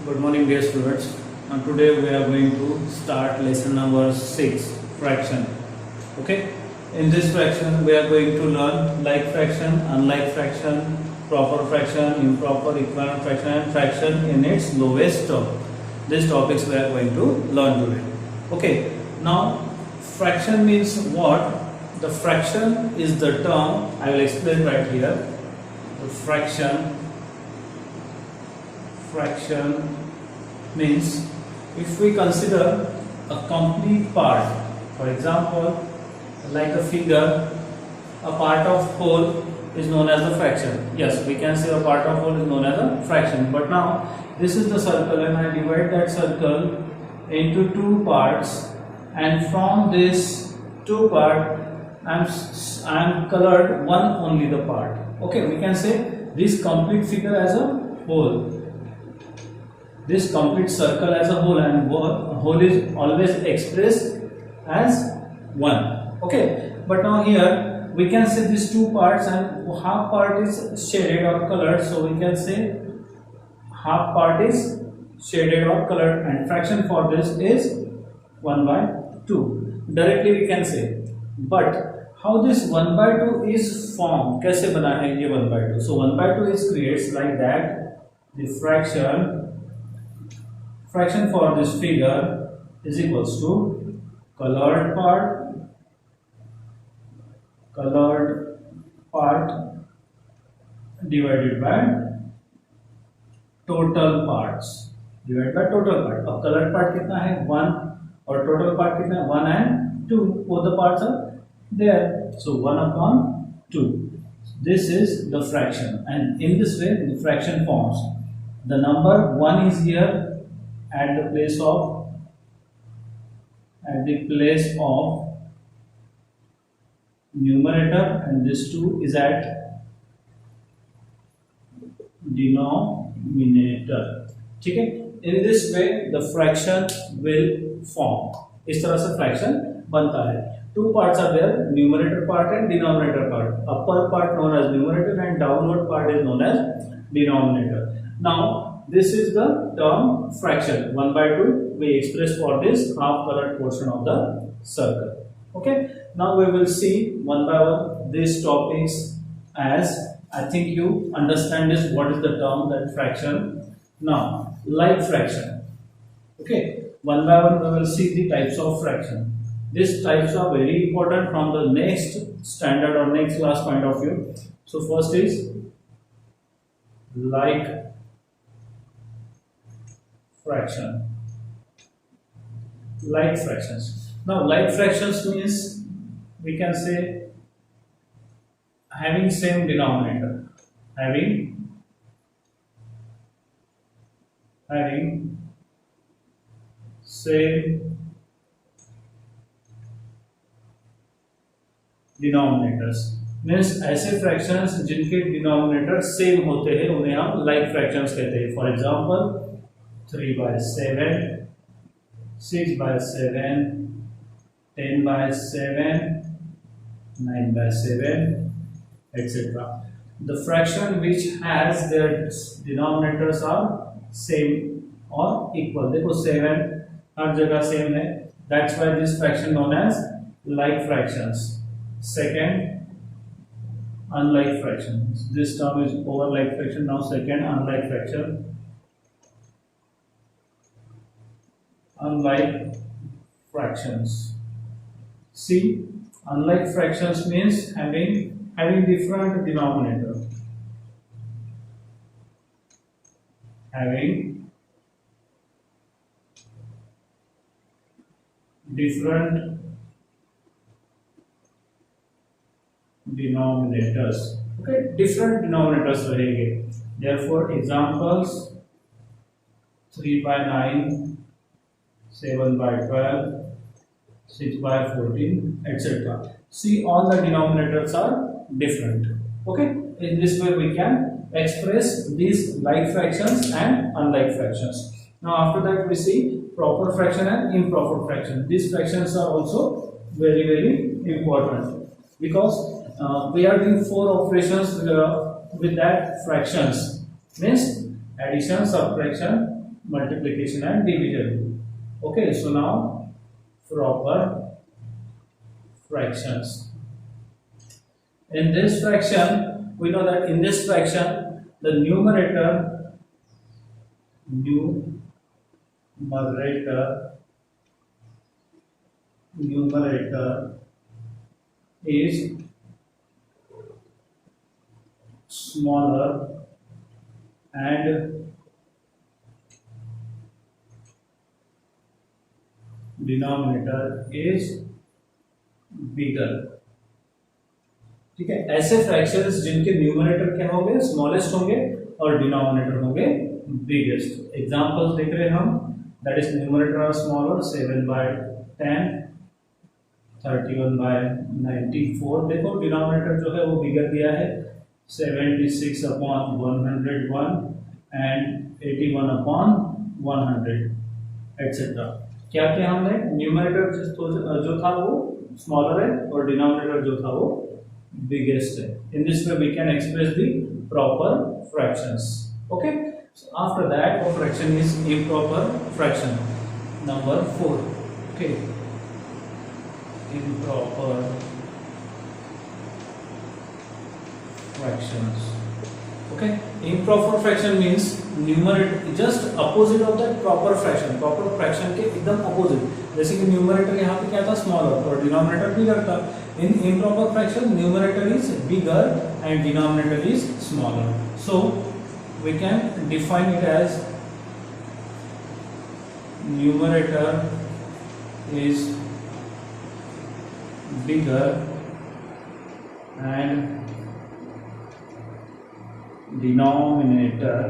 Good morning, dear students. Today we are going to start lesson number 6, fraction. Okay. In this fraction, we are going to learn like fraction, unlike fraction, proper fraction, improper, equivalent fraction, and fraction in its lowest term. These topics we are going to learn today. Okay. Now, fraction means what? The fraction is the term. I will explain right here. The fraction means if we consider a complete part, for example, like a figure, a part of whole is known as the fraction. Yes, we can say a part of whole is known as a fraction. But now this is the circle and I divide that circle into two parts, and from this two part I'm colored one only the part. Okay, we can say this complete figure as a whole. This complete circle as a whole, and whole is always expressed as 1. Okay, but now here we can say these two parts and half part is shaded or colored, so we can say half part is shaded or colored, and fraction for this is 1 by 2. Directly we can say, but how this 1 by 2 is formed? कैसे बना है ये 1 by 2? So 1 by 2 is creates like that. The fraction for this figure is equals to colored part divided by total parts divided by total part. अब colored part कितना है 1 और total part कितना है 1 and 2. Both the parts are there, so 1 upon 2. This is the fraction, and in this way the fraction forms. The number 1 is here at the place of numerator, and this 2 is at denominator. ठीक है, in this way the fraction will form. इस तरह से fraction बनता है. Two parts are there, numerator part and denominator part. Upper part known as numerator and downward part is known as denominator. Now this is the term fraction 1 by 2. We express for this half colored portion of the circle. Okay, now we will see one by one these topics, as I think you understand this what is the term that fraction. Now like fraction. Okay, one by one we will see the types of fraction. These types are very important from the next standard or next class point of view. So first is like fraction. Like fractions. Now like fractions means we can say having same denominator, having same denominators. Means ऐसे fractions जिनके denominator same होते हैं उन्हें हम like fractions कहते हैं. For example 3 by 7, 6 by 7, 10 by 7, 9 by 7, etc. The fraction which has their denominators are same or equal. देखो 7 हर जगह सेम है. That's why this fraction known as like fractions. Second, unlike fraction. This term is over like fraction. Now second, unlike fraction. Unlike fractions. See, unlike fractions means having different denominator. Having different denominators. Okay, different denominators रहेंगे. Therefore, examples 3 by 9, 7 by 12, 6 by 14, etc. See, all the denominators are different. Okay, in this way we can express these like fractions and unlike fractions. Now after that we see proper fraction and improper fraction. These fractions are also very important because we are doing 4 operations with that fractions, means addition, subtraction, multiplication and division. Okay, so now proper fractions. In this fraction, we know that in this fraction, the numerator is smaller and denominator is bigger. ठीक है, ऐसे fractions जिनके numerator क्या होंगे, smallest होंगे और denominator होंगे biggest. Examples देख रहे हैं हम, that is numerator are smaller 7/10, 31/94. देखो डिनोमिनेटर जो है वो बिगर दिया है 76/101 एंड 81/100 एटसेट्रा. क्या क्या हमने न्यूमरेटर जो था वो स्मॉलर है और डिनोमिनेटर जो था वो biggest है. In this way we can express the proper fractions. Okay, so after that a fraction is improper fraction. Number 4. Okay, improper fractions. Okay, improper fraction means numerator just opposite of that proper fraction. Proper fraction के एकदम opposite. जैसे कि numerator यहाँ पे क्या था, smaller, और denominator बिगर था. In improper fraction, numerator is bigger and denominator is smaller. So we can define it as numerator is bigger and denominator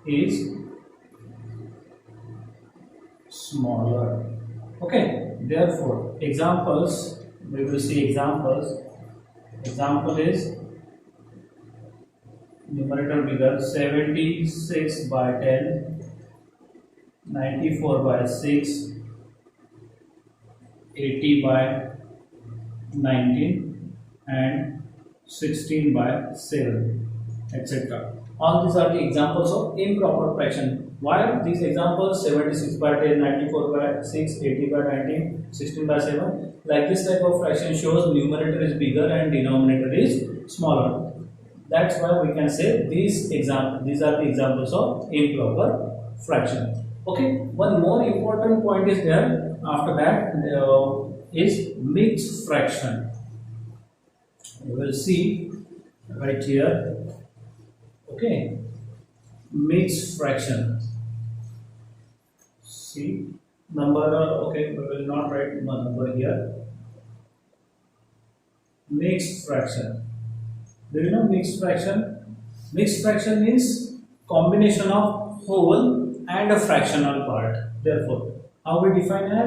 is smaller. Okay, therefore examples, we will see examples. Example is numerator bigger 76/10, 94/6, 80/19 and 16/7, etc. All these are the examples of improper fraction. Why these examples 76/10, 94/6, 80/19, 16/7? Like this type of fraction shows numerator is bigger and denominator is smaller. That's why we can say these are the examples of improper fraction. Okay, one more important point is there. After that is mixed fraction. We will see right here. Okay, mixed fraction. See number. Okay, we will not write one number here. Mixed fraction. Do you know mixed fraction? Mixed fraction means combination of whole and a fractional part. Therefore, how we define it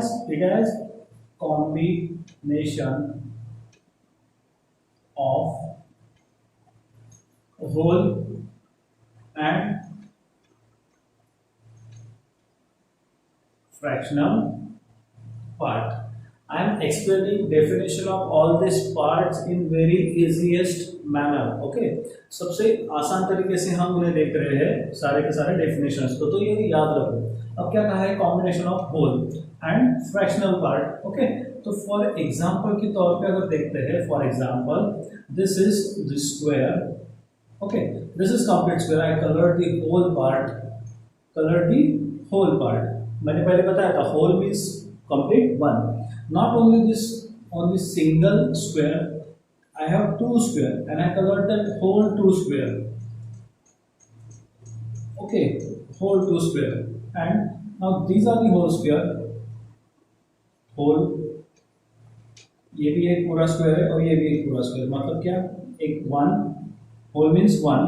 as combination of whole and fractional part. I am explaining definition of all these parts in very easiest manner. Okay, सबसे आसान तरीके से हम उन्हें देख रहे हैं सारे के सारे definitions को, तो ये याद रखो. अब क्या कहा है, combination of whole and fractional part. Okay, तो for example के तौर पे अगर देखते हैं, for example this is the square. Okay, this is complete square. I colored the whole part. मैंने पहले बताया था whole means complete one. Not only this, only single square. I have two square and I colored that whole two square. Okay, whole two square. And now these are the whole square. Whole, ये भी एक पूरा square है और ये भी एक पूरा स्क्वायर. मतलब क्या, एक one, whole means one,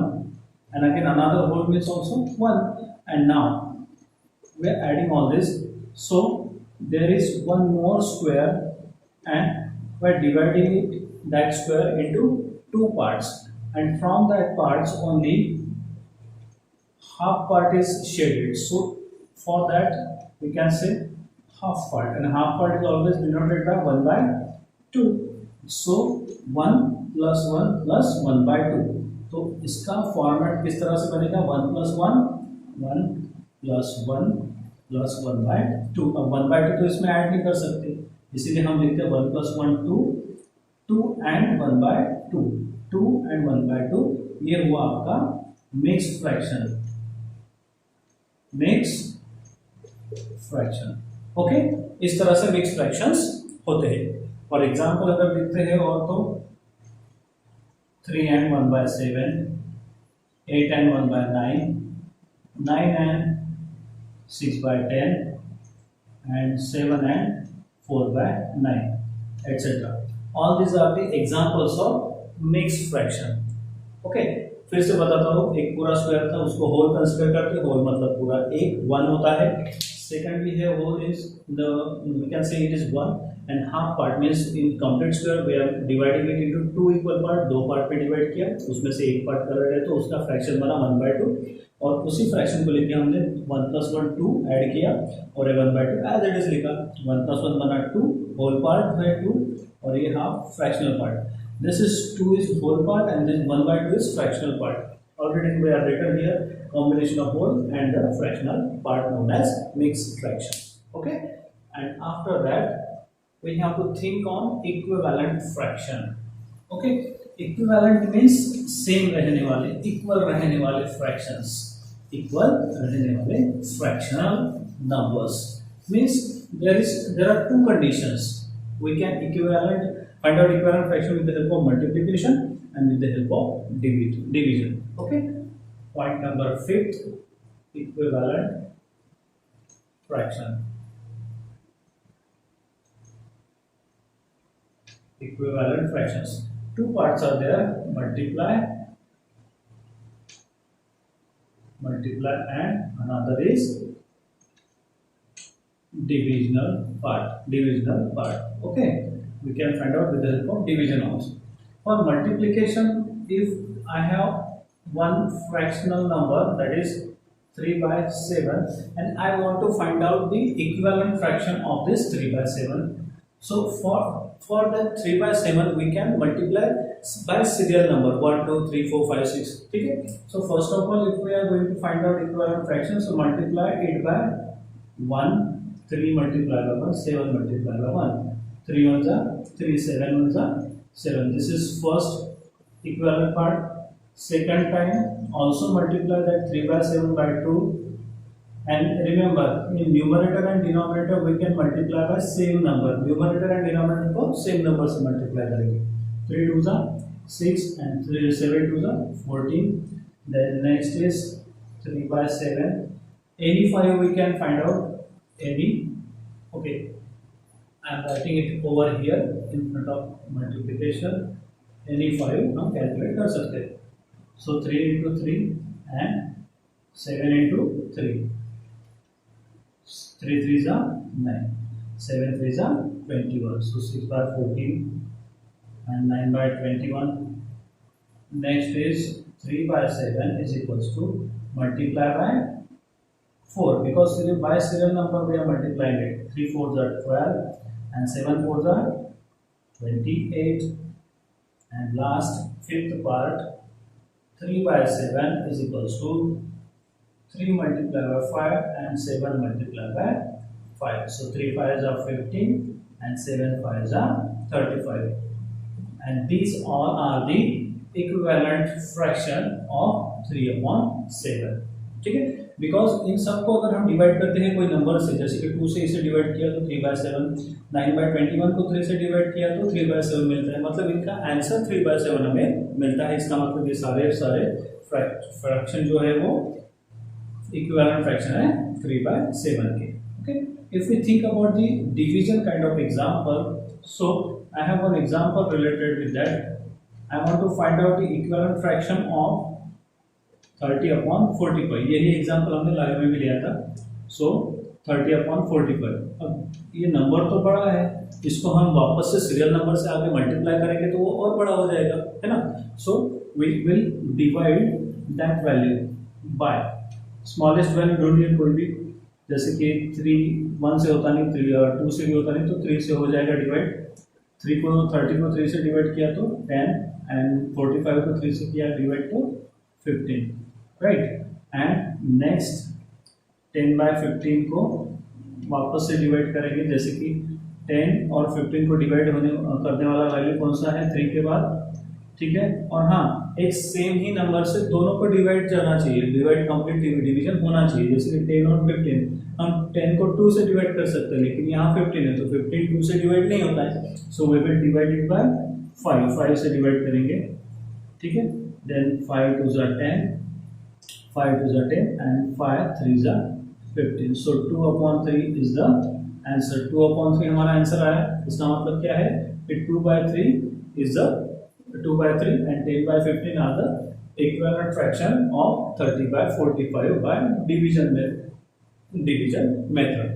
and again another whole means also one. And now we are adding all this. So there is one more square and we are dividing that square into two parts, and from that parts only half part is shaded. So for that we can say half part, and half part is always denoted by 1/2. So 1 + 1 + 1/2. तो इसका format किस तरह से बनेगा, 1 + 1 1 plus 1 plus 1/2। अब 1/2 तो इसमें add नहीं कर सकते, इसीलिए हम लिखते हैं 1 प्लस 1 2, 2 एंड 1/2, 2 एंड 1/2। ये हुआ आपका mixed fraction, mixed fraction. Okay, इस तरह से मिक्स्ड फ्रैक्शंस होते हैं। फॉर एग्जांपल अगर लिखते हैं और तो 3 and 1/7, 8 and 1/9, 9 and 6/10 and 7 and 4/9, etc. All these are the examples of mixed fraction. Okay, फिर से बताता हूँ, एक पूरा स्क्वायर था उसको होल कंसीडर करके, होल मतलब पूरा एक 1 होता है। सेकंडली है whole is the we can say it is 1 and half part means in complete square we are dividing it into 2 equal part, दो पार्ट में डिवाइड किया, उसमें से एक पार्ट कलर है तो उसका फ्रैक्शन बना 1/2 और उसी फ्रैक्शन को लेके हमने 1 + 1 2 ऐड किया और 1/2 एज इट इज लिखा। 1 + 1 बना 2, होल पार्ट है 2 और ये half fractional part. This is 2 is whole part and this 1/2 is fractional part. Already we have written here combination of whole and the fractional part known as mixed fraction. Okay, and after that we have to think on equivalent fraction. Okay, equivalent means same रहने वाले, equal रहने वाले fractions, equal रहने वाले fractional numbers means there are two conditions. We can find out equivalent fraction with the help of multiplication and with the help of division. Okay, point number 5, equivalent fraction. Equivalent fractions, two parts are there, multiply and another is divisional part. Okay, we can find out with the help of division also. For multiplication, if I have one fractional number that is 3/7 and I want to find out the equivalent fraction of this 3/7, so for that 3/7 we can multiply by serial number 1 2 3 4 5 6. Okay, so first of all if we are going to find out equivalent fraction, so multiply it by 1, 3 multiply by 1, 7 multiply by 1, 3 1 जा 3, 7 1 जा 7. This is first equivalent part. Second time also multiply that 3/7 by 2, and remember in numerator and denominator we can multiply by same number. Numerator and denominator को same number से multiply करेंगे. 3 2 जा 6 and 3 7 2 जा 14. Then next is 3/7. Any 5 we can find out any. Okay, I am writing it over here in front of multiplication. Any 5 हम calculate कर सकते हैं. So 3 into 3 and 7 into 3. 3 3s are 9. 7 3s are 21. So 6/14 and 9/21. Next is 3/7 is equals to multiply by 4 because by serial number we are multiplying it. 3 4s are 12 and 7 4s are 28. And last fifth part, 3/7 is equals to 3 multiplied by 5 and 7 multiplied by 5. So 3 5s are 15 and 7 5s are 35. And these all are the equivalent fraction of 3/7. ठीक है, because in सबको अगर हम divide करते हैं कोई number से, जैसे कि 2 से इसे डिवाइड किया तो 3/7, 9/21 को 3 से डिवाइड किया तो 3/7 मिलता है, मतलब इनका आंसर 3/7 हमें मिलता है। इसका मतलब ये सारे फ्रैक्शन जो है वो इक्विवेलेंट फ्रैक्शन है 3/7 के। Okay, if we think about the division kind of example, so I have one example related with that. I want to find out the equivalent fraction of 30/45। यही एग्जांपल हमने live में भी लिया था। सो 30/45। अब ये नंबर तो बड़ा है, इसको हम वापस से सीरियल नंबर से आगे मल्टीप्लाई करेंगे तो वो और बड़ा हो जाएगा, है ना। So we will divide that value by smallest value ढूंढ लिए कोई भी, जैसे कि 3 1 से होता नहीं, 3 और 2 से भी होता नहीं, तो 3 से हो जाएगा डिवाइड। 30 को 3 से डिवाइड किया तो 10 एंड 45 को 3 से किया डिवाइड तो 15, right? And next 10/15 को वापस से डिवाइड करेंगे, जैसे कि 10 और 15 को डिवाइड करने वाला वैल्यू कौन सा है, 3 के बाद, ठीक है। और हाँ, एक सेम ही नंबर से दोनों को डिवाइड करना चाहिए, डिवाइड कंप्लीट डिवीजन होना चाहिए, जैसे कि 10 और 15, हम 10 को 2 से डिवाइड कर सकते हैं, लेकिन यहाँ 15 है तो 15 2 से डिवाइड नहीं होता है, so we will divide it by 5 से डिवाइड करेंगे, ठीक है। देन 5 2 जा 10, 5 2 जा 10 एंड 5 3 जा 15, सो 2/3 इज द आंसर। 2/3 हमारा आंसर आया। इसका मतलब क्या है कि 2/3 is the 2/3 and 10/15 are the equivalent fraction of 30/45 by division method.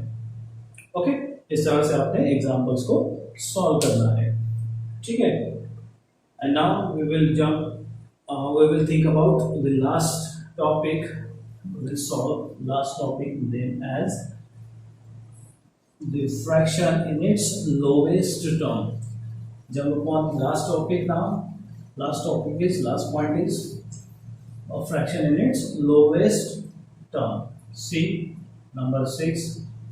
Okay, इस तरह से आपने एग्जांपल्स को सॉल्व करना है, ठीक है। And now we will think about the last topic, we'll solve last topic then as the fraction in its lowest term. Jump upon last topic now. Last point is a fraction in its lowest term. See number 6,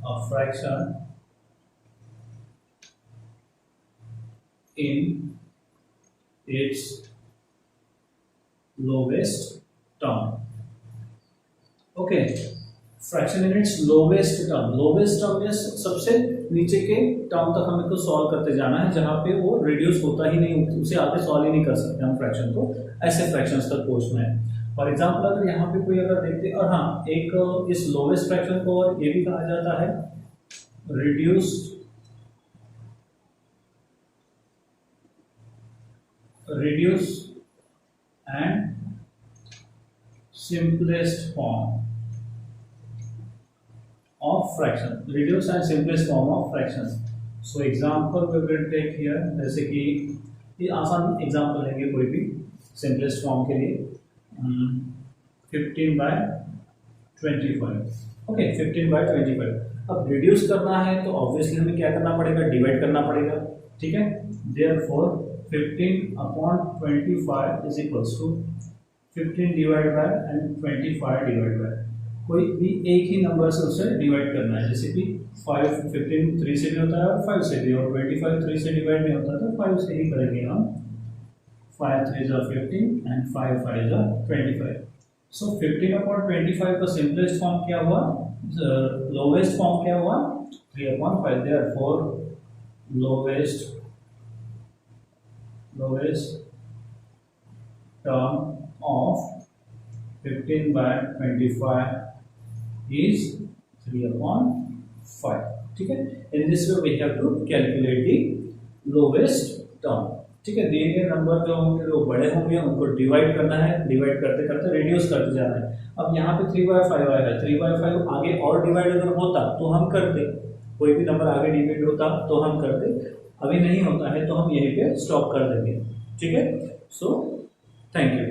a fraction in its lowest term. Okay, fraction in its lowest term में सबसे नीचे के term तक हमें को solve करते जाना है, जहां पे वो रिड्यूस होता ही नहीं, उसे आगे सॉल्व ही नहीं कर सकते हम फ्रैक्शन को, ऐसे फ्रैक्शंस तक पहुंचना है। फॉर एग्जांपल अगर यहाँ पे कोई अगर देखते, और हाँ, एक इस लोवेस्ट फ्रैक्शन को और ये भी कहा जाता है reduce and simplest form of fraction, reduce and simplest form of fraction. So example we will take here, जैसे कि ये आसान एग्जांपल लेंगे कोई भी simplest form के लिए, 15/25, ओके 15/25। अब रिड्यूस करना है तो ऑब्वियसली हमें क्या करना पड़ेगा, डिवाइड करना पड़ेगा, ठीक है। therefore 15/25 is equals to 15 divide by and 25 divide by, कोई भी एक ही नंबर से उसे डिवाइड करना है, जैसे कि 15 3 से भी होता है और 5 से भी, और 25 3 से डिवाइड नहीं होता तो 5 से ही करेंगे हम। 5 3 जा 15 एंड 5 5 जा 25। सो 15/25 का सिंपलेस्ट फॉर्म क्या हुआ, लोवेस्ट फॉर्म क्या हुआ, 3/5। Therefore lowest term of 15/25 is 3/5, ठीक है। in this way we have to calculate the lowest term, ठीक है। दिए गए नंबर जो होंगे, जो बड़े होंगे, उनको डिवाइड करना है, डिवाइड करते करते रिड्यूस करते जाना है। अब यहाँ पे 3/5 आया है, 3/5 आगे और डिवाइड अगर होता तो हम करते, कोई भी नंबर आगे डिवाइड होता तो हम करते, अभी नहीं होता है तो हम यहीं पे स्टॉप कर देंगे, ठीक है। So thank you.